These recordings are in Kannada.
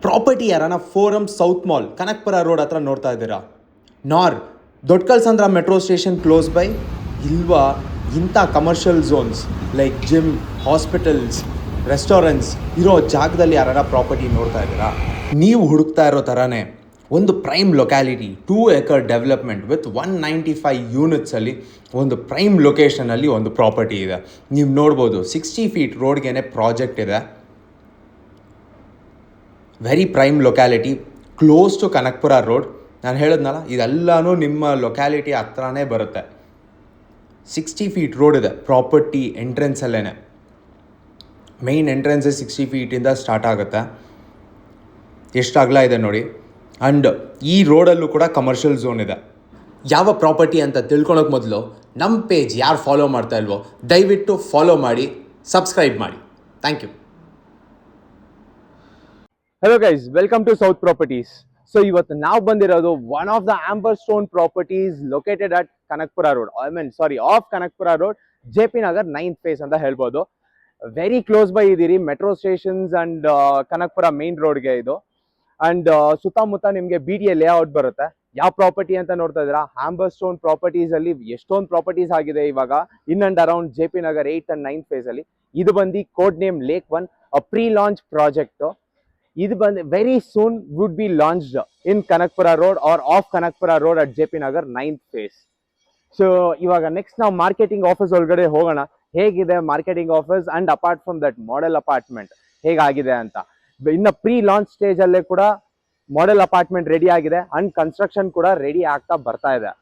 ಪ್ರಾಪರ್ಟಿ ಯಾರನ್ನ forum South mall Kanakapura road ಹತ್ರ ನೋಡ್ತಾ ಇದ್ದೀರಾ? ನಾರ್ ದೊಡ್ಡಕಲ್ಸಂದ್ರ ಮೆಟ್ರೋ ಸ್ಟೇಷನ್ ಕ್ಲೋಸ್ ಬೈ ಇಲ್ವಾ? ಇಂಥ commercial zones like gym, hospitals, restaurants ಇರೋ ಜಾಗದಲ್ಲಿ ಯಾರ ಪ್ರಾಪರ್ಟಿ ನೋಡ್ತಾ ಇದ್ದೀರಾ? ನೀವು ಹುಡುಕ್ತಾ ಇರೋ ಥರನೇ ಒಂದು prime locality 2 acre development with 195 ಯೂನಿಟ್ಸಲ್ಲಿ ಒಂದು ಪ್ರೈಮ್ ಲೊಕೇಶನಲ್ಲಿ ಒಂದು ಪ್ರಾಪರ್ಟಿ ಇದೆ. ನೀವು ನೋಡ್ಬೋದು 60 feet ರೋಡ್ಗೆ ಪ್ರಾಜೆಕ್ಟ್ ಇದೆ. Very prime locality, close to Kanakapura road. ನಾನು ಹೇಳಿದ್ನಲ್ಲ, ಇದೆಲ್ಲನೂ ನಿಮ್ಮ ಲೊಕ್ಯಾಲಿಟಿ ಹತ್ರನೇ ಬರುತ್ತೆ. 60 feet ರೋಡ್ ಇದೆ. ಪ್ರಾಪರ್ಟಿ ಎಂಟ್ರೆನ್ಸಲ್ಲೇ, ಮೇಯ್ನ್ ಎಂಟ್ರೆನ್ಸೇ 60 feet ಸ್ಟಾರ್ಟ್ ಆಗುತ್ತೆ. ಎಷ್ಟು ಅಗಲ ಇದೆ ನೋಡಿ. ಆ್ಯಂಡ್ ಈ ರೋಡಲ್ಲೂ ಕೂಡ ಕಮರ್ಷಿಯಲ್ ಝೋನ್ ಇದೆ. ಯಾವ ಪ್ರಾಪರ್ಟಿ ಅಂತ ತಿಳ್ಕೊಳಕ್ಕೆ ಮೊದಲು ನಮ್ಮ ಪೇಜ್ ಯಾರು ಫಾಲೋ ಮಾಡ್ತಾ ಇಲ್ವೋ ದಯವಿಟ್ಟು ಫಾಲೋ ಮಾಡಿ, ಸಬ್ಸ್ಕ್ರೈಬ್ ಮಾಡಿ. Thank you. Hello guys, welcome to South Properties. So ಇವತ್ತು ನಾವು ಬಂದಿರೋದು one of the amber stone properties located at Kanakpura Road. Off Kanakpura Road, JP Nagar 9th phase ಅಂತ ಹೇಳ್ಬೋದು. ವೆರಿ ಕ್ಲೋಸ್ ಬೈ ಇದೀರಿ metro stations and Kanakapura main ರೋಡ್ಗೆ ಇದು. ಅಂಡ್ ಸುತ್ತಮುತ್ತ ನಿಮಗೆ BDA ಲೇಔಟ್ ಬರುತ್ತೆ. ಯಾವ ಪ್ರಾಪರ್ಟಿ ಅಂತ ನೋಡ್ತಾ ಇದ್ದೀರಾ? ಆಂಬರ್ ಸ್ಟೋನ್ ಪ್ರಾಪರ್ಟೀಸ್ ಅಲ್ಲಿ ಎಷ್ಟೊಂದು ಪ್ರಾಪರ್ಟೀಸ್ ಆಗಿದೆ ಇವಾಗ in and around JP Nagar 8th and 9th phase ಅಲ್ಲಿ. ಇದು ಬಂದು code name lake 1, pre launch project. ಇದು ಬಂದು very soon would be launched in Kanakapura road or of Kanakapura road at JP Nagar 9th phase. So ಇವಾಗ ನೆಕ್ಸ್ಟ್ ನಾವು ಮಾರ್ಕೆಟಿಂಗ್ ಆಫೀಸ್ ಒಳಗಡೆ ಹೋಗೋಣ. ಹೇಗಿದೆ marketing office and apart from that model apartment ಹೇಗಾಗಿದೆ ಅಂತ. ಇನ್ನು ಪ್ರೀ ಲಾಂಚ್ ಸ್ಟೇಜ್ ಅಲ್ಲೇ ಕೂಡ ಮಾಡೆಲ್ ಅಪಾರ್ಟ್ಮೆಂಟ್ ರೆಡಿ ಆಗಿದೆ ಅಂಡ್ ಕನ್ಸ್ಟ್ರಕ್ಷನ್ ಕೂಡ ರೆಡಿ ಆಗ್ತಾ ಬರ್ತಾ ಇದೆ.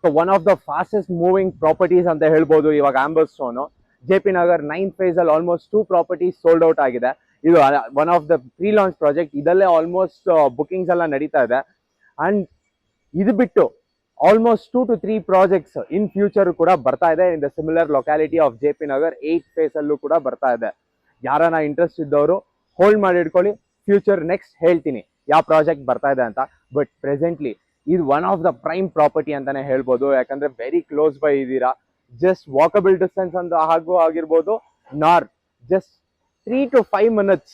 So one of the fastest moving properties ಅಂತ ಹೇಳ್ಬೋದು ಇವಾಗ Amber Stone. JP Nagar 9th phase ಅಲ್ಲಿ ಆಲ್ಮೋಸ್ಟ್ 2 ಪ್ರಾಪರ್ಟೀಸ್ ಸೋಲ್ಡ್ ಔಟ್ ಆಗಿದೆ. ಇದು one of the pre launch project. ಇದಲ್ಲೇ ಆಲ್ಮೋಸ್ಟ್ ಬುಕಿಂಗ್ಸ್ ಎಲ್ಲ ನಡೀತಾ ಇದೆ. ಅಂಡ್ ಇದು ಬಿಟ್ಟು almost 2 to 3 projects in future ಕೂಡ ಬರ್ತಾ ಇದೆ in the similar locality of JP Nagar 8th phase ಅಲ್ಲೂ ಕೂಡ ಬರ್ತಾ ಇದೆ. ಯಾರನ್ನ ಇಂಟ್ರೆಸ್ಟ್ ಇದ್ದವರು ಹೋಲ್ಡ್ ಮಾಡಿ ಇಟ್ಕೊಳ್ಳಿ. ಫ್ಯೂಚರ್ ನೆಕ್ಸ್ಟ್ ಹೇಳ್ತೀನಿ ಯಾವ ಪ್ರಾಜೆಕ್ಟ್ ಬರ್ತಾ ಇದೆ ಅಂತ. ಬಟ್ ಪ್ರೆಸೆಂಟ್ಲಿ ಇದು one of the prime property ಅಂತಾನೆ ಹೇಳ್ಬೋದು. ಯಾಕಂದ್ರೆ ವೆರಿ ಕ್ಲೋಸ್ ಬೈ ಇದ್ದೀರಾ. ಜಸ್ಟ್ ವಾಕಬಲ್ ಡಿಸ್ಟೆನ್ಸ್ ಅಂತ ಆಗಿರ್ಬೋದು, ನಾರ್ ಜಸ್ಟ್ 3 to 5 minutes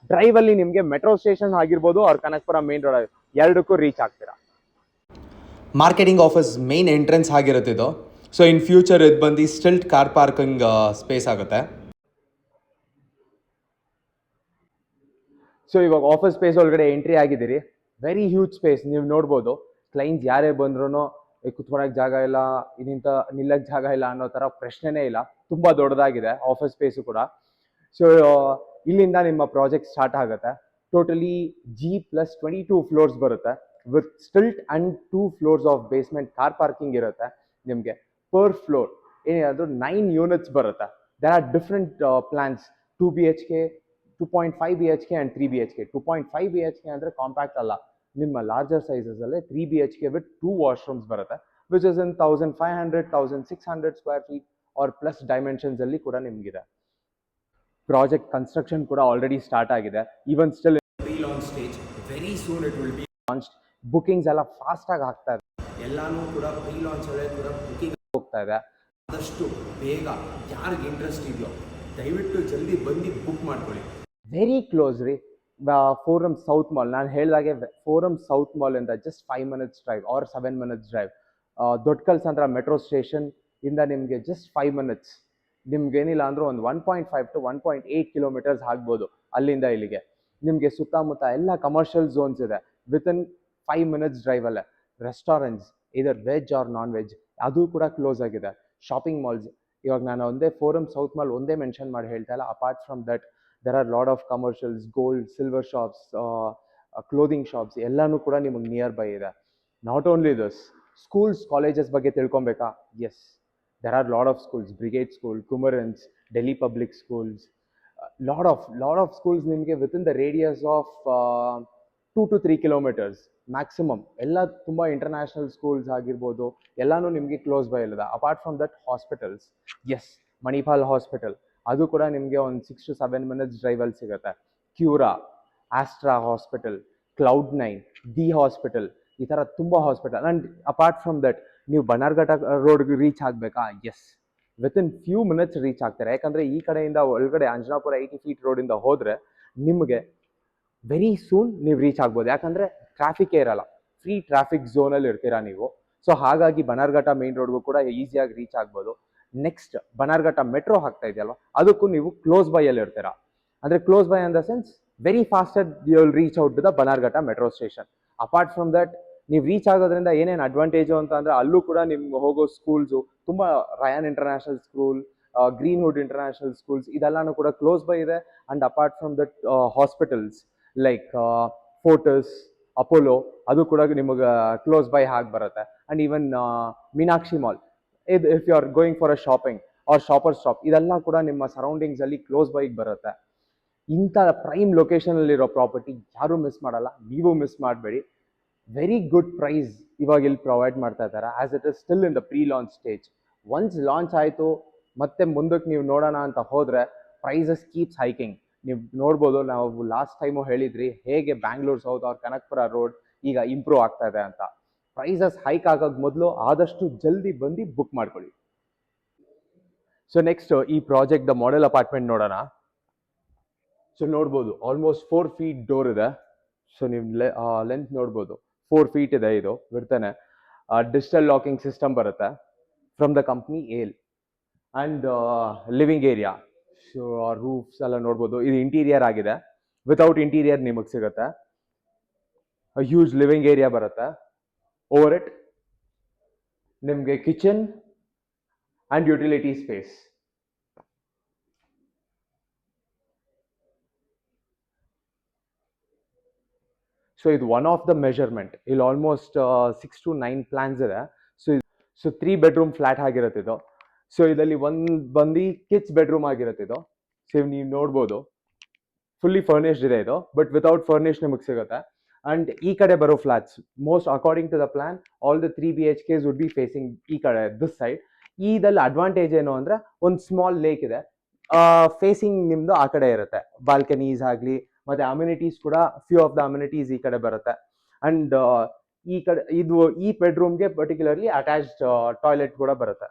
ಡ್ರೈವ್ ಅಲ್ಲಿ ನಿಮಗೆ ಮೆಟ್ರೋ ಸ್ಟೇಷನ್ ಆಗಿರ್ಬೋದು ಅವ್ರ ಕನಕಪುರ ಮೇನ್ ರೋಡ್ ಎರಡಕ್ಕೂ ರೀಚ್ ಆಗ್ತೀರಾ. ಮಾರ್ಕೆಟಿಂಗ್ ಆಫೀಸ್ ಮೇನ್ ಎಂಟ್ರೆನ್ಸ್ ಆಗಿರುತ್ತೆ ಇದು. ಸೊ ಇನ್ ಫ್ಯೂಚರ್ ಇದು ಬಂದು ಸ್ಟಿಲ್ಟ್ ಕಾರ್ ಪಾರ್ಕಿಂಗ್ ಸ್ಪೇಸ್ ಆಗುತ್ತೆ. ಸೊ ಇವಾಗ ಆಫೀಸ್ ಸ್ಪೇಸ್ ಒಳಗಡೆ ಎಂಟ್ರಿ ಆಗಿದ್ದೀರಿ. Very huge space. ನೀವು ನೋಡ್ಬೋದು ಕ್ಲೈಂಟ್ಸ್ ಯಾರೇ ಬಂದ್ರು ಕುತ್ಕೊಳಕ್ ಜಾಗ ಇಲ್ಲ, ಇದೀಂತ ನಿಲ್ಲಕ್ ಜಾಗ ಇಲ್ಲ ಅನ್ನೋ ತರ ಪ್ರಶ್ನೆನೇ ಇಲ್ಲ. ತುಂಬಾ ದೊಡ್ಡದಾಗಿದೆ ಆಫೀಸ್ ಸ್ಪೇಸು ಕೂಡ. ಸೊ ಇಲ್ಲಿಂದ ನಿಮ್ಮ ಪ್ರಾಜೆಕ್ಟ್ ಸ್ಟಾರ್ಟ್ ಆಗುತ್ತೆ. ಟೋಟಲಿ G+22 ಫ್ಲೋರ್ಸ್ ಬರುತ್ತೆ with stilt and 2 floors of basement car parking ಇರುತ್ತೆ. ನಿಮಗೆ ಪರ್ ಫ್ಲೋರ್ ಏನಾದರೂ 9 units ಬರುತ್ತೆ. There are different plans, 2 BHK, 2.5 BHK and 3 BHK. 2.5 BHK ಅಂದರೆ ಕಾಂಪ್ಯಾಕ್ಟ್ ಅಲ್ಲ, ನಿಮ್ಮ ಲಾರ್ಜರ್ ಸೈಜಸ್ ಅಲ್ಲೇ 3 BHK ವಿತ್ 2 ವಾಶ್ರೂಮ್ಸ್ ಬರುತ್ತೆ, which is in 1500, 1600 square feet or plus dimensions ಅಲ್ಲಿ ಕೂಡ ನಿಮಗಿದೆ. ಪ್ರಾಜೆಕ್ಟ್ ಕನ್ಸ್ಟ್ರಕ್ಷನ್ ಕೂಡ ಆಲ್ರೆಡಿ ಸ್ಟಾರ್ಟ್ ಆಗಿದೆ. Even still pre launch stage. Very soon it will be launched. Bookings ಎಲ್ಲ ಫಾಸ್ಟ್ ಆಗಿ ಆಗ್ತಾ ಇದೆ. ಎಲ್ಲಾನು ಕೂಡ ಪ್ರೀ ಲಾಂಚ್ ಅಲ್ಲೇ ಕೂಡ ಬುಕಿಂಗ್ ಹೋಗ್ತಾ ಇದೆ. ಆದಷ್ಟು ಬೇಗ ಯಾರಿಗೆ ಇಂಟ್ರೆಸ್ಟ್ ಇದೆಯೋ ದಯವಿಟ್ಟು ಜಲ್ದಿ ಬಂದು ಬುಕ್ ಮಾಡ್ಕೊಳ್ಳಿ. ವೆರಿ ಕ್ಲೋಸ್ ರೀ, ಫೋರಮ್ ಸೌತ್ ಮಾಲ್. ನಾನು ಹೇಳಿದಾಗೆ ಫೋರಮ್ ಸೌತ್ ಮಾಲ್ ಇಂದ just 5 minutes drive or 7 minutes drive. Doddakallasandra metro station ಇಂದ ನಿಮಗೆ ಜಸ್ಟ್ 5 minutes. ನಿಮ್ಗೇನಿಲ್ಲ ಅಂದ್ರೂ ಒಂದು 1.5 to 1.8 kilometers ಆಗ್ಬೋದು ಅಲ್ಲಿಂದ ಇಲ್ಲಿಗೆ. ನಿಮಗೆ ಸುತ್ತಮುತ್ತ ಎಲ್ಲ ಕಮರ್ಷಿಯಲ್ ಝೋನ್ಸ್ ಇದೆ ವಿತಿನ್ 5 minutes ಡ್ರೈವ್ ಅಲ್ಲೇ. ರೆಸ್ಟೋರೆಂಟ್ಸ್ ಇದರ್ ವೆಜ್ ಆರ್ ನಾನ್ ವೆಜ್ ಅದು ಕೂಡ ಕ್ಲೋಸ್ ಆಗಿದೆ. ಶಾಪಿಂಗ್ ಮಾಲ್ಸ್, ಇವಾಗ ನಾನು ಒಂದೇ ಫೋರಮ್ ಸೌತ್ ಮಾಲ್ ಒಂದೇ ಮೆನ್ಷನ್ ಮಾಡಿ ಹೇಳ್ತಾ ಇಲ್ಲ. Apart from that there are lot of commercials, gold, silver shops, clothing shops ಎಲ್ಲನೂ ಕೂಡ ನಿಮಗೆ ನಿಯರ್ ಬೈ ಇದೆ. Not only this, schools, colleges ಬಗ್ಗೆ ತಿಳ್ಕೊಬೇಕಾ? Yes, there are lot of schools, Brigade School, Kumarans, Delhi Public Schools, lot of schools ನಿಮಗೆ within the radius of 2 to 3 kilometers maximum. ಎಲ್ಲ ತುಂಬ ಇಂಟರ್ನ್ಯಾಷನಲ್ ಸ್ಕೂಲ್ಸ್ ಆಗಿರ್ಬೋದು, ಎಲ್ಲಾನು ನಿಮಗೆ ಕ್ಲೋಸ್ ಬೈ ಇಲ್ಲದ. Apart from that hospitals, yes, Manipal hospital ಅದು ಕೂಡ ನಿಮಗೆ ಒಂದು 6 to 7 minutes ಡ್ರೈವಲ್ಲಿ ಸಿಗುತ್ತೆ. Cura, Astra hospital, Cloud9, the hospital, ಈ ಥರ ತುಂಬ hospital. And apart from that ನೀವು ಬನ್ನರ್ಘಟ್ಟ ರೋಡ್ಗೆ ರೀಚ್ ಆಗಬೇಕಾ? Yes, within few minutes reach ಆಗ್ತಾರೆ. ಯಾಕಂದರೆ ಈ ಕಡೆಯಿಂದ ಒಳಗಡೆ ಅಂಜನಾಪುರ 80 feet ರೋಡಿಂದ ಹೋದರೆ ನಿಮಗೆ ವೆರಿ ಸೂನ್ ನೀವು ರೀಚ್ ಆಗ್ಬೋದು. ಯಾಕಂದರೆ ಟ್ರಾಫಿಕ್ಕೇ ಇರಲ್ಲ, ಫ್ರೀ ಟ್ರಾಫಿಕ್ ಝೋನಲ್ಲಿ ಇರ್ತೀರಾ ನೀವು. ಸೊ ಹಾಗಾಗಿ ಬನಾರ್ಘಟ್ಟ ಮೇನ್ ರೋಡ್ಗೂ ಕೂಡ ಈಸಿಯಾಗಿ ರೀಚ್ ಆಗ್ಬೋದು. ನೆಕ್ಸ್ಟ್ ಬನಾರ್ಘಟ್ಟ ಮೆಟ್ರೋ ಆಗ್ತಾ ಇದೆಯಲ್ವ, ಅದಕ್ಕೂ ನೀವು ಕ್ಲೋಸ್ ಬೈಯಲ್ಲಿ ಇರ್ತೀರಾ. ಅಂದರೆ close by in the sense very fastest you will reach out to the Bannerghatta metro station. Apart from that, ನೀವು ರೀಚ್ ಆಗೋದ್ರಿಂದ ಏನೇನು ಅಡ್ವಾಂಟೇಜು ಅಂತ ಅಂದರೆ, ಅಲ್ಲೂ ಕೂಡ ನಿಮ್ಗೆ ಹೋಗೋ ಸ್ಕೂಲ್ಸು ತುಂಬ, Ryan international school, Greenwood international schools, ಇದೆಲ್ಲನೂ ಕೂಡ ಕ್ಲೋಸ್ ಬೈ ಇದೆ. And apart from that hospitals like Fortis, Apollo, ಅದು ಕೂಡ ನಿಮಗೆ ಕ್ಲೋಸ್ ಬೈ ಆಗಿ ಬರುತ್ತೆ. ಅಂಡ್ ಈವನ್ ಮೀನಾಕ್ಷಿ ಮಾಲ್, ಇದು if you are going for a shopping or shopper shop, ಇದೆಲ್ಲ ಕೂಡ ನಿಮ್ಮ ಸರೌಂಡಿಂಗ್ಸಲ್ಲಿ ಕ್ಲೋಸ್ ಬೈಗೆ ಬರುತ್ತೆ. ಇಂಥ ಪ್ರೈಮ್ ಲೊಕೇಶನಲ್ಲಿರೋ ಪ್ರಾಪರ್ಟಿ ಯಾರೂ ಮಿಸ್ ಮಾಡಲ್ಲ, ನೀವು ಮಿಸ್ ಮಾಡಬೇಡಿ. ವೆರಿ ಗುಡ್ ಪ್ರೈಸ್ ಇವಾಗ ಇಲ್ಲಿ ಪ್ರೊವೈಡ್ ಮಾಡ್ತಾ ಇದ್ದಾರೆ, as it is still in the pre launch stage. Once launch ಆಯಿತು ಮತ್ತೆ ಮುಂದಕ್ಕೆ ನೀವು ನೋಡೋಣ ಅಂತ ಹೋದರೆ ಪ್ರೈಸಸ್ ಕೀಪ್ಸ್ ಹೈಕಿಂಗ್. ನೀವು ನೋಡ್ಬೋದು, ನಾವು ಲಾಸ್ಟ್ ಟೈಮು ಹೇಳಿದ್ರಿ ಹೇಗೆ Bangalore south or Kanakapura road ಈಗ ಇಂಪ್ರೂವ್ ಆಗ್ತಾ ಇದೆ ಅಂತ. ಪ್ರೈಸಸ್ ಹೈಕ್ ಆಗೋಕ್ಕೆ ಮೊದಲು ಆದಷ್ಟು ಜಲ್ದಿ ಬಂದು ಬುಕ್ ಮಾಡ್ಕೊಳ್ಳಿ. ಸೊ ನೆಕ್ಸ್ಟ್ ಈ ಪ್ರಾಜೆಕ್ಟ್ ದ ಮಾಡೆಲ್ ಅಪಾರ್ಟ್ಮೆಂಟ್ ನೋಡೋಣ. ಸೊ ನೋಡ್ಬೋದು ಆಲ್ಮೋಸ್ಟ್ 4 feet ಡೋರ್ ಇದೆ. ಸೊ ನೀವು ಲೆಂತ್ ನೋಡ್ಬೋದು, 4 feet ಇದೆ ಇದು ಬಿಡ್ತಾನೆ. ಡಿಜಿಟಲ್ ಲಾಕಿಂಗ್ ಸಿಸ್ಟಮ್ ಬರುತ್ತೆ from the company Yale. And living area, so roofs ಎಲ್ಲ ನೋಡ್ಬೋದು. ಇದು ಇಂಟೀರಿಯರ್ ಆಗಿದೆ, ವಿತೌಟ್ ಇಂಟೀರಿಯರ್ ನಿಮಗೆ ಸಿಗುತ್ತೆ. ಹ್ಯೂಜ್ ಲಿವಿಂಗ್ ಏರಿಯಾ ಬರುತ್ತೆ. ಓವರ್ ಇಟ್ ನಿಮಗೆ kitchen and utility space. So ಇದು ಒನ್ ಆಫ್ ದ ಮೆಜರ್ಮೆಂಟ್. ಇಲ್ಲಿ ಆಲ್ಮೋಸ್ಟ್ 6 to 9 ಪ್ಲಾನ್ಸ್ ಇದೆ. ಸೊ 3 bedroom ಫ್ಲಾಟ್ ಆಗಿರುತ್ತೆ ಇದು. ಸೊ ಇದರಲ್ಲಿ ಒಂದು ಬಂದು ಕಿಡ್ಸ್ ಬೆಡ್ರೂಮ್ ಆಗಿರುತ್ತೆ ಇದು. ಸೊ ನೀವು ನೋಡ್ಬೋದು ಫುಲ್ಲಿ ಫರ್ನಿಶ್ಡ್ ಇದೆ ಇದು, ಬಟ್ ವಿತೌಟ್ ಫರ್ನಿಶ್ ನಿಮಗೆ ಸಿಗುತ್ತೆ. ಅಂಡ್ ಈ ಕಡೆ ಬರೋ flats most according to the plan all the 3 BHKs would be facing ಈ ಕಡೆ ದಿಸ್ ಸೈಡ್. ಇದಲ್ಲಿ ಅಡ್ವಾಂಟೇಜ್ ಏನು ಅಂದರೆ ಒಂದು ಸ್ಮಾಲ್ ಲೇಕ್ ಇದೆ, ಫೇಸಿಂಗ್ ನಿಮ್ಮದು ಆ ಕಡೆ ಇರುತ್ತೆ. ಬಾಲ್ಕನೀಸ್ ಆಗಲಿ ಮತ್ತು ಅಮ್ಯುನಿಟೀಸ್ ಕೂಡ, ಫ್ಯೂ ಆಫ್ ದ ಅಮ್ಯುನಿಟೀಸ್ ಈ ಕಡೆ ಬರುತ್ತೆ. ಅಂಡ್ ಈ ಕಡೆ ಇದು ಈ ಬೆಡ್ರೂಮ್ಗೆ ಪರ್ಟಿಕ್ಯುಲರ್ಲಿ ಅಟ್ಯಾಚ್ಡ್ ಟಾಯ್ಲೆಟ್ ಕೂಡ ಬರುತ್ತೆ.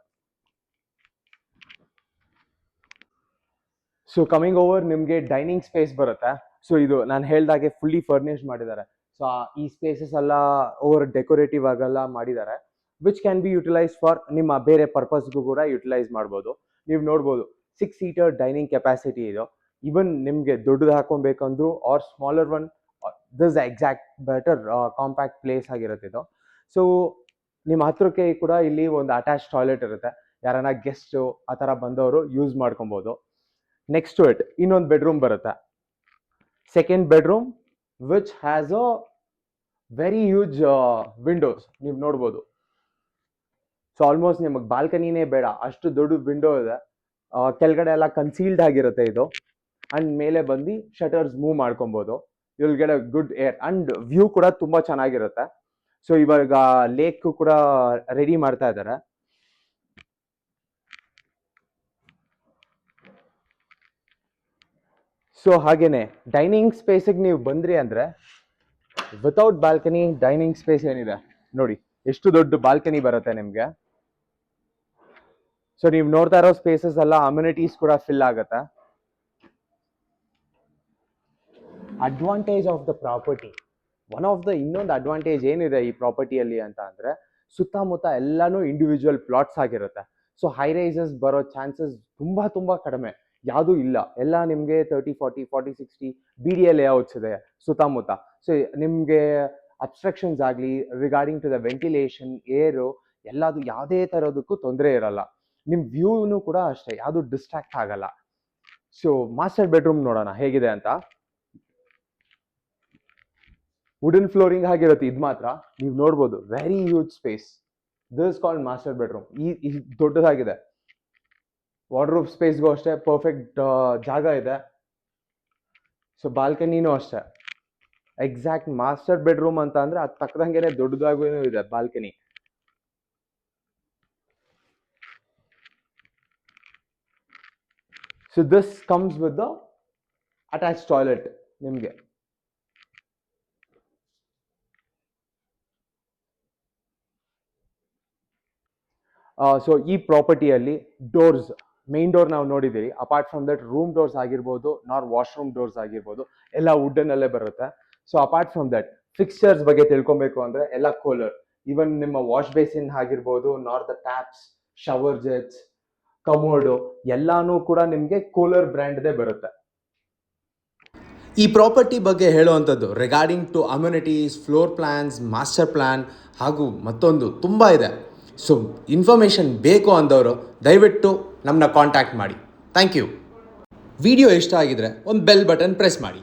ಸೊ ಕಮಿಂಗ್ ಓವರ್ ನಿಮಗೆ ಡೈನಿಂಗ್ ಸ್ಪೇಸ್ ಬರುತ್ತೆ. ಸೊ ಇದು ನಾನು ಹೇಳ್ದಾಗೆ ಫುಲ್ಲಿ ಫರ್ನಿಶ್ ಮಾಡಿದ್ದಾರೆ. ಸೊ ಈ ಸ್ಪೇಸಸ್ ಎಲ್ಲ ಓವರ್ ಡೆಕೋರೇಟಿವ್ ಆಗೆಲ್ಲ ಮಾಡಿದ್ದಾರೆ, which can be utilise for ನಿಮ್ಮ ಬೇರೆ ಪರ್ಪಸ್ಗೂ ಕೂಡ ಯುಟಿಲೈಸ್ ಮಾಡ್ಬೋದು. ನೀವು ನೋಡ್ಬೋದು 6 seater ಡೈನಿಂಗ್ ಕೆಪಾಸಿಟಿ ಇದು. ಇವನ್ ನಿಮಗೆ ದೊಡ್ಡದು ಹಾಕೊಬೇಕಂದ್ರು or smaller one, this exact better compact place ಆಗಿರುತ್ತೆ ಇದು. ಸೊ ನಿಮ್ಮ ಹತ್ರಕ್ಕೆ ಕೂಡ ಇಲ್ಲಿ ಒಂದು ಅಟ್ಯಾಚ್ ಟಾಯ್ಲೆಟ್ ಇರುತ್ತೆ, ಯಾರನ್ನ ಗೆಸ್ಟು ಆ ಥರ ಬಂದವರು ಯೂಸ್ ಮಾಡ್ಕೊಬೋದು. ನೆಕ್ಸ್ಟ್ ಟು ಇಟ್ ಇನ್ನೊಂದು ಬೆಡ್ರೂಮ್ ಬರುತ್ತೆ, second bedroom, which has a very huge Windows. ನೀವು ನೋಡ್ಬೋದು. ಸೊ ಆಲ್ಮೋಸ್ಟ್ ನಿಮಗೆ ಬಾಲ್ಕನಿನೇ ಬೇಡ, ಅಷ್ಟು ದೊಡ್ಡ ವಿಂಡೋ ಇದೆ. ಕೆಳಗಡೆ ಎಲ್ಲ ಕನ್ಸೀಲ್ಡ್ ಆಗಿರುತ್ತೆ ಇದು. ಅಂಡ್ ಮೇಲೆ ಬಂದು ಶಟರ್ಸ್ ಮೂವ್ ಮಾಡ್ಕೊಬೋದು. You will get a good air and view ಕೂಡ ತುಂಬ ಚೆನ್ನಾಗಿರುತ್ತೆ. ಸೊ ಇವಾಗ ಲೇಕ್ ಕೂಡ ರೆಡಿ ಮಾಡ್ತಾ ಇದ್ದಾರೆ. ಸೊ ಹಾಗೇನೆ ಡೈನಿಂಗ್ ಸ್ಪೇಸಿಗೆ ನೀವು ಬಂದ್ರಿ ಅಂದರೆ ವಿತೌಟ್ ಬಾಲ್ಕನಿ ಡೈನಿಂಗ್ ಸ್ಪೇಸ್ ಏನಿದೆ ನೋಡಿ, ಎಷ್ಟು ದೊಡ್ಡ ಬಾಲ್ಕನಿ ಬರುತ್ತೆ ನಿಮಗೆ. ಸೊ ನೀವು ನೋಡ್ತಾ ಇರೋ ಸ್ಪೇಸಸ್ ಎಲ್ಲ ಅಮ್ಯುನಿಟೀಸ್ ಕೂಡ ಫಿಲ್ ಆಗುತ್ತೆ. Advantage of the property, one of the ಇನ್ನೊಂದು ಅಡ್ವಾಂಟೇಜ್ ಏನಿದೆ ಈ ಪ್ರಾಪರ್ಟಿಯಲ್ಲಿ ಅಂತ ಅಂದರೆ, ಸುತ್ತಮುತ್ತ ಎಲ್ಲಾನು ಇಂಡಿವಿಜುವಲ್ ಪ್ಲಾಟ್ಸ್ ಆಗಿರುತ್ತೆ. ಸೊ ಹೈ ರೈಸಸ್ ಬರೋ ಚಾನ್ಸಸ್ ತುಂಬ ಕಡಿಮೆ, ಯಾವುದೂ ಇಲ್ಲ. ಎಲ್ಲ ನಿಮಗೆ 30, 40, 40, 60 BDA ಲೇಔಟ್ಸ್ ಇದೆ ಸುತ್ತಮುತ್ತ. ಸೊ ನಿಮಗೆ ಅಬ್ಸ್ಟ್ರಕ್ಷನ್ಸ್ ಆಗಲಿ ರಿಗಾರ್ಡಿಂಗ್ ಟು ದ ವೆಂಟಿಲೇಷನ್, ಏರು, ಎಲ್ಲದು ಯಾವುದೇ ಥರೋದಕ್ಕೂ ತೊಂದರೆ ಇರಲ್ಲ. ನಿಮ್ಮ ವ್ಯೂನು ಕೂಡ ಅಷ್ಟೇ, ಯಾವುದು ಡಿಸ್ಟ್ರಾಕ್ಟ್ ಆಗಲ್ಲ. ಸೊ ಮಾಸ್ಟರ್ ಬೆಡ್ರೂಮ್ ನೋಡೋಣ ಹೇಗಿದೆ ಅಂತ. ವುಡನ್ ಫ್ಲೋರಿಂಗ್ ಆಗಿರುತ್ತೆ ಇದು ಮಾತ್ರ. ನೀವು ನೋಡ್ಬೋದು very huge space. This called master bedroom. ಈ ದೊಡ್ಡದಾಗಿದೆ. ವಾರ್ಡ್ರೋಬ್ ಸ್ಪೇಸ್ಗೂ ಅಷ್ಟೇ ಪರ್ಫೆಕ್ಟ್ ಜಾಗ ಇದೆ. ಸೊ ಬಾಲ್ಕನಿನೂ ಅಷ್ಟೇ ಎಕ್ಸಾಕ್ಟ್ ಮಾಸ್ಟರ್ ಬೆಡ್ರೂಮ್ ಅಂತ ಅಂದರೆ ಅದು ತಕ್ಕದಂಗೆ ದೊಡ್ಡದಾಗೂ ಇದೆ balcony. So this comes with the attach toilet ನಿಮಗೆ. ಸೊ ಈ ಪ್ರಾಪರ್ಟಿಯಲ್ಲಿ ಡೋರ್ಸ್ ಮೇನ್ ಡೋರ್ ನಾವು ನೋಡಿದ್ದೀರಿ. Apart from that room doors ಆಗಿರ್ಬೋದು ವಾಶ್ರೂಮ್ ಡೋರ್ಸ್ ಆಗಿರ್ಬೋದು ಎಲ್ಲ ವುಡ್ಡನ್ನಲ್ಲೇ ಬರುತ್ತೆ. So apart from that fixtures ಬಗ್ಗೆ ತಿಳ್ಕೊಬೇಕು ಅಂದ್ರೆ ಎಲ್ಲ ಕೋಲರ್. ಈವನ್ ನಿಮ್ಮ ವಾಶ್ ಬೇಸಿನ್ ಆಗಿರ್ಬೋದು the taps, shower jets, commode ಎಲ್ಲಾನು ಕೂಡ ನಿಮಗೆ ಕೋಲರ್ ಬ್ರ್ಯಾಂಡ್ದೇ ಬರುತ್ತೆ. ಈ ಪ್ರಾಪರ್ಟಿ ಬಗ್ಗೆ ಹೇಳುವಂಥದ್ದು regarding to amenities, floor plans, master plan ಹಾಗೂ ಮತ್ತೊಂದು ತುಂಬ ಇದೆ. ಸೊ ಇನ್ಫಾರ್ಮೇಷನ್ ಬೇಕು ಅಂದವರು ದಯವಿಟ್ಟು ನಮ್ಮನ್ನ ಕಾಂಟ್ಯಾಕ್ಟ್ ಮಾಡಿ. Thank you. ವಿಡಿಯೋ ಇಷ್ಟ ಆಗಿದ್ರೆ ಒಂದು ಬೆಲ್ ಬಟನ್ ಪ್ರೆಸ್ ಮಾಡಿ.